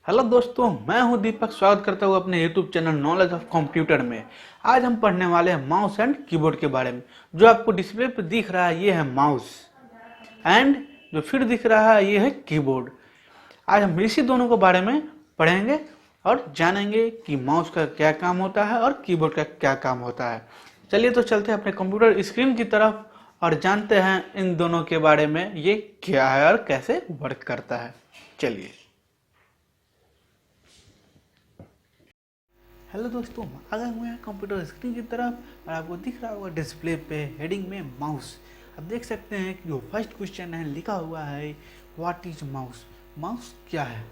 Hello दोस्तों, मैं हूं दीपक। स्वागत करता हूं अपने YouTube channel knowledge of computer में। आज हम पढ़ने वाले हैं माउस एंड कीबोर्ड के बारे में। जो आपको डिस्प्ले पर दिख रहा है ये है माउस, एंड जो फिर दिख रहा है ये है कीबोर्ड। आज हम इसी दोनों के बारे में पढ़ेंगे और जानेंगे कि माउस का क्या काम होता है और कीबोर्ड का क्या काम होता है। चलिए तो चलते हैं अपने कंप्यूटर स्क्रीन की तरफ और जानते हैं इन दोनों के बारे में, ये क्या है और कैसे वर्क करता है। चलिए। हेलो दोस्तों, आ गए हुए हैं कंप्यूटर स्क्रीन की तरफ और आपको दिख रहा होगा डिस्प्ले पे हेडिंग में माउस। अब देख सकते हैं कि जो फर्स्ट क्वेश्चन है लिखा हुआ है व्हाट इज माउस। माउस क्या है,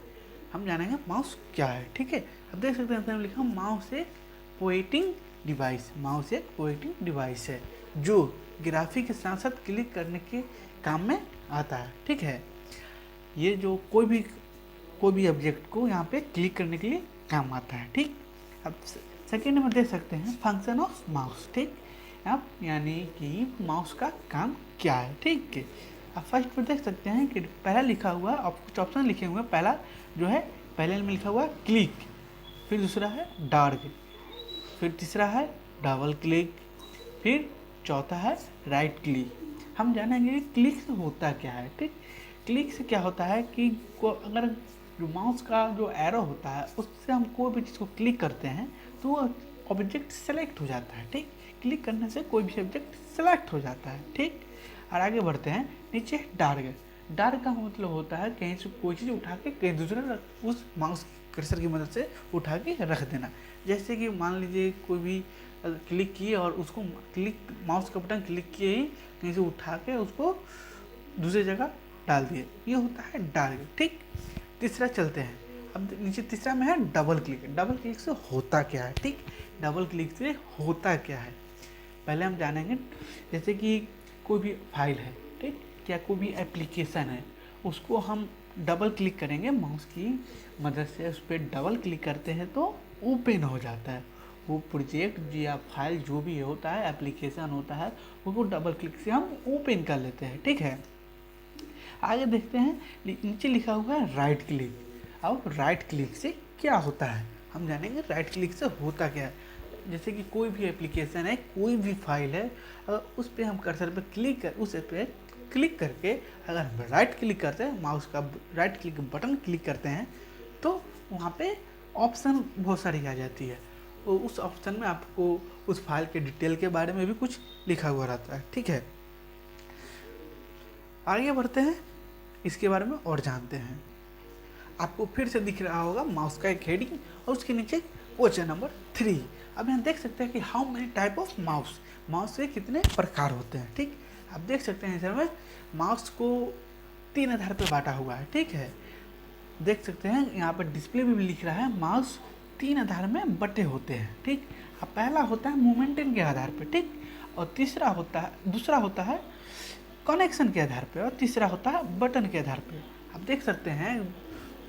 हम जानेंगे माउस क्या है। ठीक है, अब देख सकते हैं लिखा माउस एक पोइंटिंग डिवाइस। माउस एक पोइंटिंग डिवाइस है जो ग्राफिक के साथ साथ क्लिक करने के काम में आता है। ठीक है, ये जो कोई भी ऑब्जेक्ट को यहाँ पे क्लिक करने के लिए काम आता है। ठीक, अब सेकेंड में देख सकते हैं फंक्शन ऑफ माउस। ठीक, अब यानी कि माउस का काम क्या है। ठीक है, अब फर्स्ट में देख सकते हैं कि पहला लिखा हुआ अब कुछ ऑप्शन लिखे हुए हैं। पहला जो है पहले में लिखा हुआ क्लिक, फिर दूसरा है डार्क, फिर तीसरा है डबल क्लिक, फिर चौथा है राइट क्लिक। हम जानेंगे क्लिक से होता क्या है। ठीक, क्लिक से क्या होता है कि अगर जो माउस का जो एरो होता है उससे हम कोई भी चीज़ को क्लिक करते हैं तो वो ऑब्जेक्ट सेलेक्ट हो जाता है। ठीक, क्लिक करने से कोई भी ऑब्जेक्ट सेलेक्ट हो जाता है। ठीक, और आगे बढ़ते हैं। नीचे डार्क, डार्क का मतलब होता है कहीं से कोई चीज़ उठा के कहीं दूसरे उस माउस कर्सर की मदद से उठा के रख देना। जैसे कि मान लीजिए कोई भी क्लिक किए और उसको क्लिक माउस का बटन क्लिक किए ही कहीं से उठा के उसको दूसरी जगह डाल दिए, ये होता है डार्क। ठीक, तीसरा चलते हैं। अब नीचे तीसरा में है डबल क्लिक। डबल क्लिक से होता क्या है। ठीक, डबल क्लिक से होता क्या है पहले हम जानेंगे। जैसे कि कोई भी फाइल है, ठीक, क्या कोई भी एप्लीकेशन है, उसको हम डबल क्लिक करेंगे माउस की मदद से, उस पर डबल क्लिक करते हैं तो ओपन हो जाता है वो प्रोजेक्ट या फाइल जो भी होता है, एप्लीकेशन होता है, उसको डबल क्लिक से हम ओपन कर लेते हैं। ठीक है, आगे देखते हैं। नीचे लिखा हुआ है राइट क्लिक। अब राइट क्लिक से क्या होता है हम जानेंगे। राइट क्लिक से होता क्या है, जैसे कि कोई भी एप्लीकेशन है, कोई भी फाइल है, अगर उस पर हम कर्सर पर क्लिक कर उस पर क्लिक करके अगर हम राइट क्लिक करते हैं, माउस का राइट क्लिक बटन क्लिक करते हैं तो वहाँ पे ऑप्शन बहुत सारी आ जाती है। तो उस ऑप्शन में आपको उस फाइल के डिटेल के बारे में भी कुछ लिखा हुआ रहता है। ठीक है, आगे बढ़ते हैं, इसके बारे में और जानते हैं। आपको फिर से दिख रहा होगा माउस का एक हेडिंग और उसके नीचे क्वेश्चन नंबर 3। अब यहाँ देख सकते हैं कि how many type of mouse, mouse के कितने प्रकार होते हैं। ठीक, आप देख सकते हैं इसमें माउस को 3 आधार पर बांटा हुआ है। ठीक है, देख सकते हैं यहाँ पर डिस्प्ले में भी लिख रहा है माउस 3 आधार में बटे होते हैं। ठीक, अब पहला होता है मोमेंटम के आधार पर। ठीक, और दूसरा होता है कनेक्शन के आधार पे और तीसरा होता है बटन के आधार पे। आप देख सकते हैं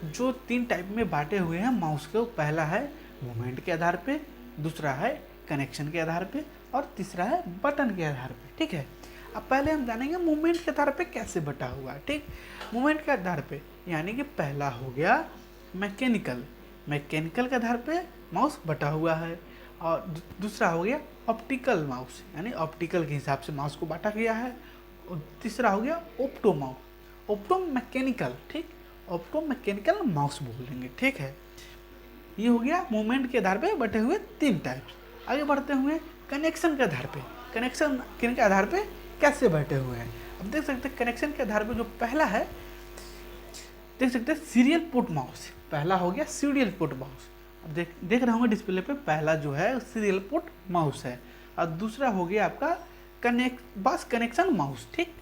जो 3 टाइप में बांटे हुए हैं माउस को, पहला है मूवमेंट के आधार पे, दूसरा है कनेक्शन के आधार पे और तीसरा है बटन के आधार पे। ठीक है, अब पहले हम जानेंगे मूवमेंट के आधार पे कैसे बटा हुआ है। ठीक, मूवमेंट के आधार पे यानी कि पहला हो गया मैकेनिकल, मैकेनिकल के आधार पे माउस बटा हुआ है, और दूसरा हो गया ऑप्टिकल माउस, यानी ऑप्टिकल के हिसाब से माउस को बांटा गया है, और तीसरा हो गया ऑप्टो माउस, ऑप्टो मैकेनिकल। ठीक, ऑप्टो मैकेनिकल माउस बोल देंगे। ठीक है, ये हो गया मूवमेंट के आधार पे बटे हुए 3 टाइप्स। आगे बढ़ते हुए कनेक्शन के आधार पे, कनेक्शन के आधार पे कैसे बैठे हुए हैं। अब देख सकते हैं कनेक्शन के आधार पे जो पहला है देख सकते हैं सीरियल पोर्ट माउस, पहला हो गया सीरियल पोर्ट माउस। अब देख रहे होंगे डिस्प्ले पे, पहला जो है सीरियल पोर्ट माउस है, और दूसरा हो गया आपका बस कनेक्शन माउस। ठीक,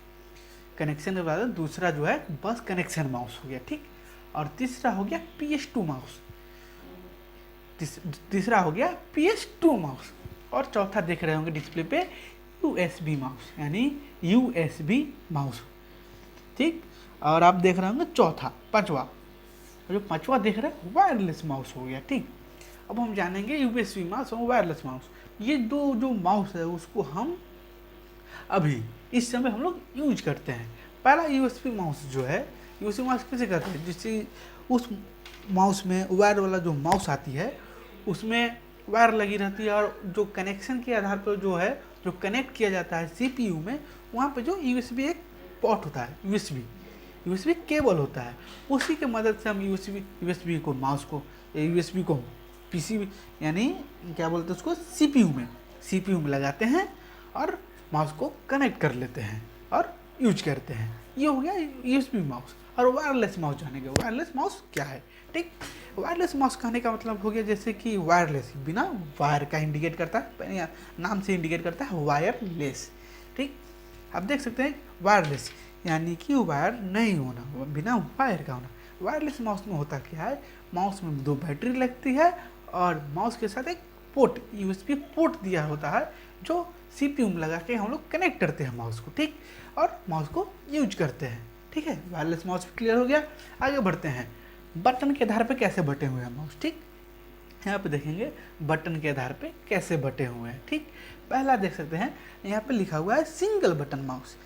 कनेक्शन के बाद दूसरा जो है बस कनेक्शन माउस हो गया। ठीक, और तीसरा हो गया PS2 माउस, तीसरा हो गया PS2 माउस, और चौथा देख रहे होंगे डिस्प्ले पे USB माउस, यानी USB माउस। ठीक, और आप देख रहे होंगे चौथा पांचवा, जो पांचवा देख रहे हैं वायरलेस माउस हो गया। ठीक, अब हम जानेंगे USB माउस और वायरलेस माउस। ये दो जो माउस है उसको हम अभी इस समय हम लोग यूज करते हैं। पहला USB माउस जो है, USB माउस कैसे करते हैं, जिससे उस माउस में वायर वाला जो माउस आती है उसमें वायर लगी रहती है, और जो कनेक्शन के आधार पर जो है जो कनेक्ट किया जाता है सीपीयू में, वहाँ पे जो यूएसबी एक पोर्ट होता है, यूएसबी केबल होता है, उसी के मदद से हम यूएसबी को माउस को यूएसबी को पीसी यानी क्या बोलते हैं उसको सीपीयू में लगाते हैं और माउस को कनेक्ट कर लेते हैं और यूज करते हैं। ये हो गया यूएसबी माउस। और वायरलेस माउस जानेंगे, वायरलेस माउस क्या है। ठीक, वायरलेस माउस कहने का मतलब हो गया जैसे कि वायरलेस बिना वायर का इंडिकेट करता है, या नाम से इंडिकेट करता है वायरलेस। ठीक, आप देख सकते हैं वायरलेस यानी कि वायर नहीं होना, बिना वायर का होना। वायरलेस माउस में होता क्या है, माउस में 2 बैटरी लगती है और माउस के साथ एक पोर्ट यूएसबी पोर्ट दिया होता है जो सीपीयू में लगा के हम लोग कनेक्ट करते हैं माउस को। ठीक, और माउस को यूज करते हैं। ठीक है, वायरलेस माउस क्लियर हो गया। आगे बढ़ते हैं, बटन के आधार पे कैसे बटे हुए हैं माउस। ठीक, यहाँ पे देखेंगे बटन के आधार पे कैसे बटे हुए हैं। ठीक, पहला देख सकते हैं यहाँ पे लिखा हुआ है सिंगल बटन माउस,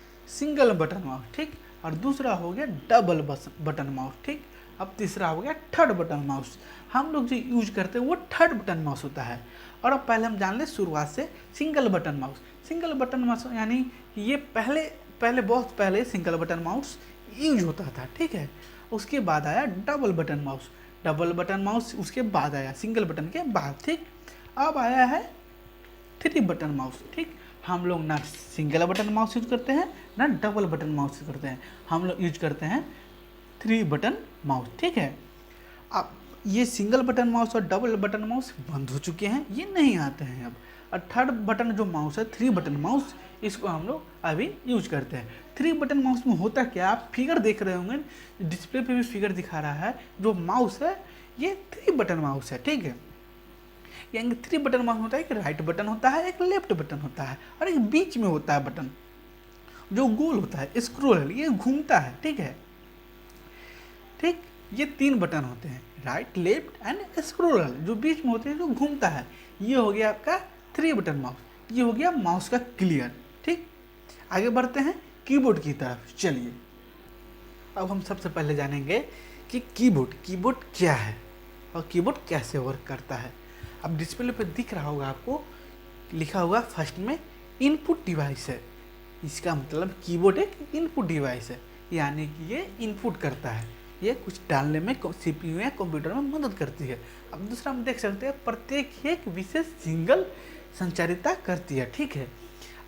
ठीक, और दूसरा हो गया डबल बटन माउस। ठीक, अब तीसरा हो गया थर्ड बटन माउस। हम लोग जो यूज करते हैं वो थर्ड बटन माउस होता है। और अब पहले हम जान लें शुरुआत से सिंगल बटन माउस यानी ये पहले बहुत पहले सिंगल बटन माउस यूज होता था। ठीक है, उसके बाद आया डबल बटन माउस उसके बाद आया सिंगल बटन के बाद। ठीक, अब आया है 3 बटन माउस। ठीक, हम लोग ना सिंगल बटन माउस यूज करते हैं ना डबल बटन माउस यूज करते हैं, हम लोग यूज करते हैं 3 बटन माउस। ठीक है, अब ये सिंगल बटन माउस और डबल बटन माउस बंद हो चुके हैं, ये नहीं आते हैं अब। और थर्ड बटन जो माउस है 3 बटन माउस, इसको हम लोग अभी यूज करते हैं। 3 बटन माउस में होता क्या, आप फिगर देख रहे होंगे, डिस्प्ले पे भी फिगर दिखा रहा है। जो माउस है ये 3 बटन माउस है। ठीक है, यानी 3 बटन माउस होता है, एक राइट बटन होता है, एक लेफ्ट बटन होता है, और एक बीच में होता है बटन जो गोल होता है, स्क्रोल, ये घूमता है। ठीक है, ठीक, ये 3 बटन होते हैं, राइट, लेफ्ट एंड स्क्रोल, जो बीच में होते हैं जो घूमता है। ये हो गया आपका 3 बटन माउस, ये हो गया माउस का क्लियर। ठीक, आगे बढ़ते हैं कीबोर्ड की तरफ। चलिए अब हम सबसे पहले जानेंगे कि कीबोर्ड क्या है और कीबोर्ड कैसे वर्क करता है। अब डिस्प्ले पर दिख रहा होगा आपको, लिखा हुआ फर्स्ट में इनपुट डिवाइस है। इसका मतलब कीबोर्ड एक इनपुट डिवाइस है, यानी कि ये इनपुट करता है, ये कुछ डालने में सीपीयू या कंप्यूटर में मदद करती है। अब दूसरा हम देख सकते हैं प्रत्येक एक विशेष सिंगल संचारिता करती है। ठीक है,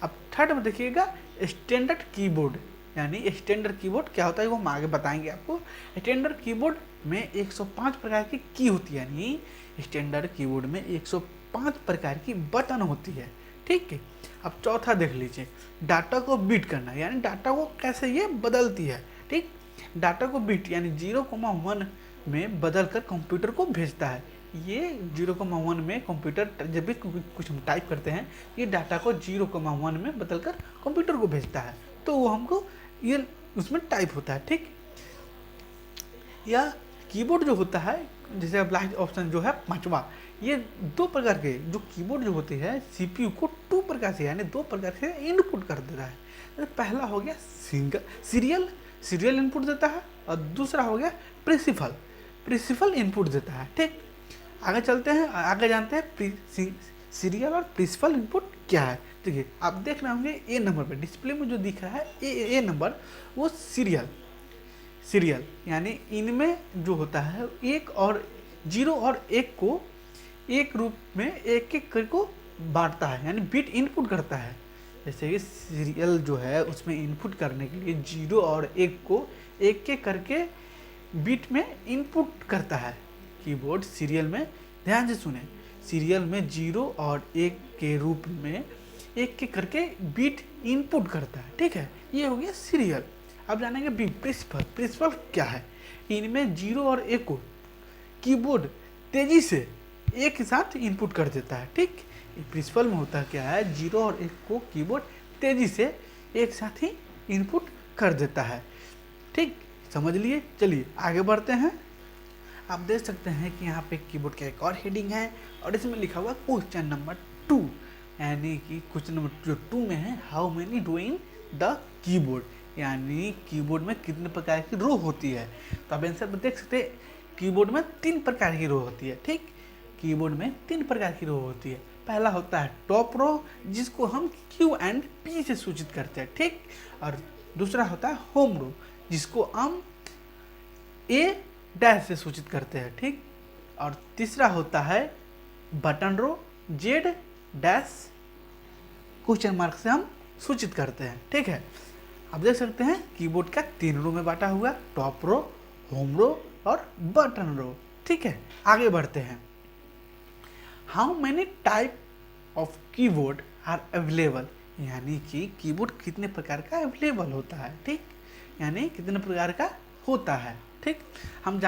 अब थर्ड में देखिएगा स्टैंडर्ड कीबोर्ड, यानी स्टैंडर्ड कीबोर्ड क्या होता है वो हम आगे बताएंगे आपको। स्टैंडर्ड कीबोर्ड में 105 प्रकार की होती है, यानी स्टैंडर्ड कीबोर्ड में 105 प्रकार की बटन होती है। ठीक है, अब चौथा देख लीजिए डाटा को बीट करना, यानी डाटा को कैसे ये बदलती है। ठीक, डाटा को बीट यानी 0,1 में बदलकर कंप्यूटर को भेजता है। ये 0,1 में कंप्यूटर जब भी कुछ हम टाइप करते हैं, ये डाटा को 0,1 में बदलकर कंप्यूटर को भेजता है, तो वो हमको ये उसमें टाइप होता है। ठीक, या कीबोर्ड जो होता है, जैसे अब लास्ट ऑप्शन जो है 5वां, ये 2 प्रकार के जो कीबोर्ड जो होते हैं सीपीयू को 2 प्रकार से यानी 2 प्रकार से इनपुट कर देता है। पहला हो गया सीरियल इनपुट देता है, और दूसरा हो गया प्रिंसिपल इनपुट देता है। ठीक, आगे चलते हैं, आगे जानते हैं सीरियल और प्रिंसिपल इनपुट क्या है। देखिए आप देख रहे होंगे ए नंबर पे डिस्प्ले में जो दिख रहा है ए नंबर, वो सीरियल यानी इनमें जो होता है 1 और 0 और 1 को एक रूप में एक को बांटता है, यानी बिट इनपुट करता है। जैसे कि सीरियल जो है उसमें इनपुट करने के लिए 0 और 1 को एक करके बिट में इनपुट करता है कीबोर्ड। सीरियल में ध्यान से सुने, सीरियल में 0 और 1 के रूप में एक करके बिट इनपुट करता है। ठीक है, ये हो गया सीरियल। अब जानेंगे बी प्रिंसिपल क्या है। इनमें 0 और 1 को कीबोर्ड तेजी से एक साथ इनपुट कर देता है। ठीक, प्रिंसिपल में होता क्या है, 0 और 1 को कीबोर्ड तेजी से एक साथ ही इनपुट कर देता है। ठीक, समझ लिए। चलिए आगे बढ़ते हैं। आप देख सकते हैं कि यहाँ पे कीबोर्ड का एक और हेडिंग है, और इसमें लिखा हुआ क्वेश्चन नंबर 2, यानी कि क्वेश्चन नंबर जो 2 में है, how many row in the keyboard, यानी कीबोर्ड में कितने प्रकार की रो होती है। तो आप आंसर देख सकते हैं कीबोर्ड में 3 प्रकार की रो होती है, ठीक। कीबोर्ड में 3 प्रकार की रो होती है। पहला होता है टॉप रो, जिसको हम क्यू एंड पी से सूचित करते हैं, ठीक। और दूसरा होता है होम रो, जिसको हम ए डैश से सूचित करते हैं, ठीक। और तीसरा होता है बटन रो, जेड डैश क्वेश्चन मार्क से हम सूचित करते हैं, ठीक है। आप देख सकते हैं कीबोर्ड का 3 रो में बांटा हुआ, टॉप रो, होम रो और बटन रो, ठीक है। आगे बढ़ते हैं। How many type of keyboard are available, यानी कि कीबोर्ड कितने प्रकार का अवेलेबल होता है, ठीक। यानी कितने प्रकार का होता है, ठीक। हम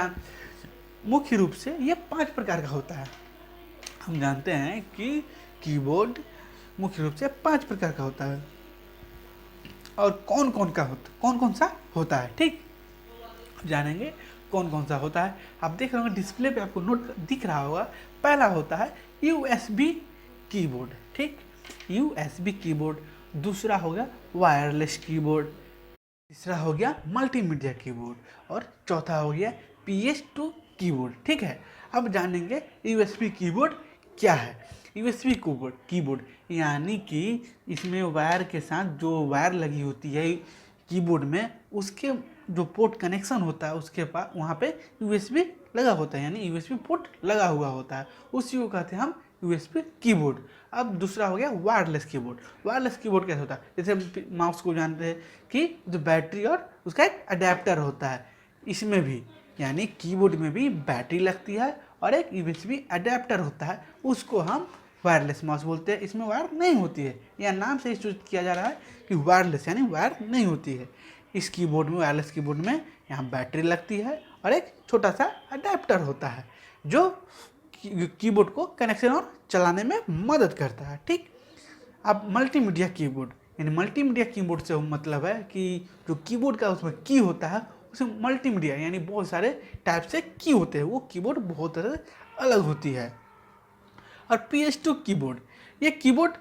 मुख्य रूप से ये 5 प्रकार का होता है। हम जानते हैं कि कीबोर्ड मुख्य रूप से 5 प्रकार का होता है। और कौन कौन सा होता है, ठीक। जानेंगे कौन कौन सा होता है। आप देख रहे होंगे डिस्प्ले पे आपको नोट दिख रहा होगा। पहला होता है USB कीबोर्ड, ठीक, USB कीबोर्ड। दूसरा हो गया वायरलेस कीबोर्ड। तीसरा हो गया मल्टीमीडिया कीबोर्ड। और चौथा हो गया PS2 कीबोर्ड, ठीक है। अब जानेंगे USB कीबोर्ड क्या है। USB कीबोर्ड यानी कि इसमें वायर के साथ जो वायर लगी होती है कीबोर्ड में, उसके जो पोर्ट कनेक्शन होता है उसके पास वहाँ पे USB लगा होता है, यानी USB पोर्ट लगा हुआ होता है, उसी को कहते हैं हम USB कीबोर्ड। अब दूसरा हो गया वायरलेस कीबोर्ड। वायरलेस कीबोर्ड कैसे होता है, जैसे हम माउस को जानते हैं कि जो बैटरी और उसका एक अडेप्टर होता है, इसमें भी यानी कीबोर्ड में भी बैटरी लगती है और एक USB अडेप्टर होता है, उसको हम वायरलेस माउस बोलते हैं। इसमें वायर नहीं होती है, या नाम से सूचित किया जा रहा है कि वायरलेस यानी वायर नहीं होती है। इस कीबोर्ड में, वायरलेस कीबोर्ड में यहाँ बैटरी लगती है और एक छोटा सा अडेप्टर होता है जो कीबोर्ड को कनेक्शन और चलाने में मदद करता है, ठीक। अब मल्टीमीडिया कीबोर्ड, यानी मल्टीमीडिया कीबोर्ड से मतलब है कि जो कीबोर्ड का उसमें की होता है उसमें मल्टीमीडिया यानी बहुत सारे टाइप से की होते हैं, वो कीबोर्ड बहुत तरह से अलग होती है। और PS2 कीबोर्ड, ये कीबोर्ड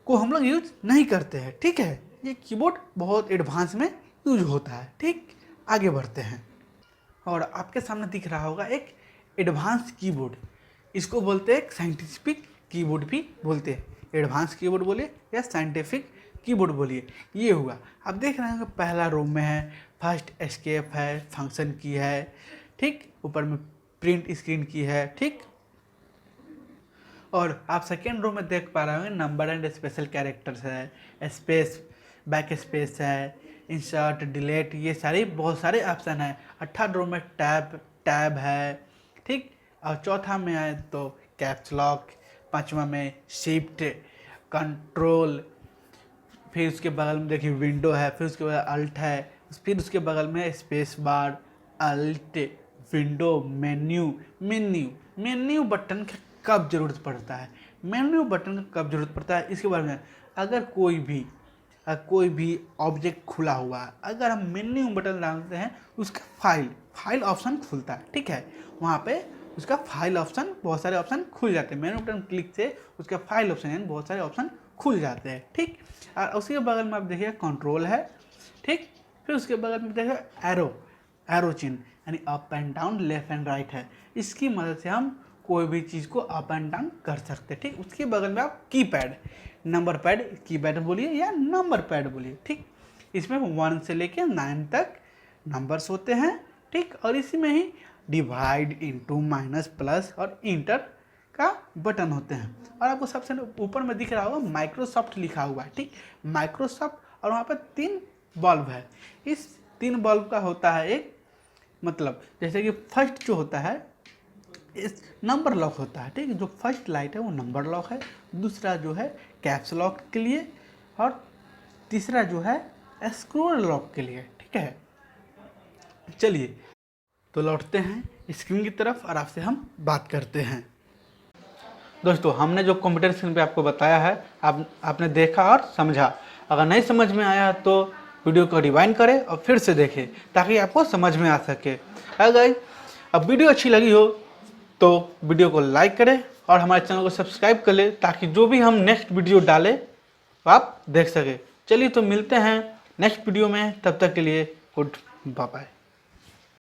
को हम लोग यूज नहीं करते हैं, ठीक है। ये कीबोर्ड बहुत एडवांस में यूज होता है, ठीक। आगे बढ़ते हैं। और आपके सामने दिख रहा होगा एक एडवांस कीबोर्ड, इसको बोलते हैं साइंटिफिक कीबोर्ड भी बोलते हैं। एडवांस कीबोर्ड बोलिए या साइंटिफिक कीबोर्ड बोलिए। ये हुआ, आप देख रहे हैं पहला रो में है फर्स्ट एस्केप है, फंक्शन की है, ठीक। ऊपर में प्रिंट स्क्रीन की है, ठीक। और आप सेकेंड रो में देख पा रहे होंगे नंबर एंड स्पेशल कैरेक्टर्स है, स्पेस, बैक स्पेस है, इंसर्ट, डिलीट, ये सारी बहुत सारे ऑप्शन है। थर्ड रो में टैब है, ठीक। और चौथा में आए तो कैप्स लॉक, पांचवा में शिफ्ट, कंट्रोल, फिर उसके बगल में देखिए विंडो है, फिर उसके बाद अल्ट है, फिर उसके बगल में space bar, alt, window, menu button का कब जरूरत पड़ता है, मेन्यू बटन का कब जरूरत पड़ता है इसके बारे में। अगर कोई भी ऑब्जेक्ट खुला हुआ है, अगर हम मेन्यू बटन डालते हैं उसका फाइल ऑप्शन खुलता है, ठीक है। वहाँ पे उसका फाइल ऑप्शन, बहुत सारे ऑप्शन खुल जाते हैं। मेन्यू बटन क्लिक से उसका फाइल ऑप्शन यानी बहुत सारे ऑप्शन खुल जाते हैं, ठीक। और उसके बगल में आप देखिए कंट्रोल है, ठीक। फिर उसके बगल में देखिए एरो चिन्ह यानी up and down, left and right है। इसकी मदद से हम कोई भी चीज़ को अप एंड डाउन कर सकते हैं, ठीक। उसके बगल में आप कीपैड, नंबर पैड, कीपैड बोलिए या नंबर पैड बोलिए, ठीक। इसमें 1 से लेकर 9 तक नंबर्स होते हैं, ठीक। और इसी में ही डिवाइड, इंटू, माइनस, प्लस और इंटर का बटन होते हैं। और आपको सबसे ऊपर में दिख रहा होगा माइक्रोसॉफ्ट लिखा हुआ है, ठीक। माइक्रोसॉफ्ट, और वहाँ पर 3 बल्ब है। इस 3 बल्ब का होता है एक मतलब, जैसे कि फर्स्ट जो होता है इस नंबर लॉक होता है, ठीक है। जो फर्स्ट लाइट है वो नंबर लॉक है, दूसरा जो है कैप्स लॉक के लिए, और तीसरा जो है स्क्रोल लॉक के लिए, ठीक है। चलिए तो लौटते हैं स्क्रीन की तरफ और आपसे हम बात करते हैं। दोस्तों, हमने जो कंप्यूटर स्क्रीन पे आपको बताया है आपने देखा और समझा। अगर नहीं समझ में आया तो वीडियो को रिवाइंड करें और फिर से देखें ताकि आपको समझ में आ सके। अगर अब वीडियो अच्छी लगी हो तो वीडियो को लाइक करें और हमारे चैनल को सब्सक्राइब कर लें ताकि जो भी हम नेक्स्ट वीडियो डालें आप देख सकें। चलिए तो मिलते हैं नेक्स्ट वीडियो में, तब तक के लिए गुड बाय।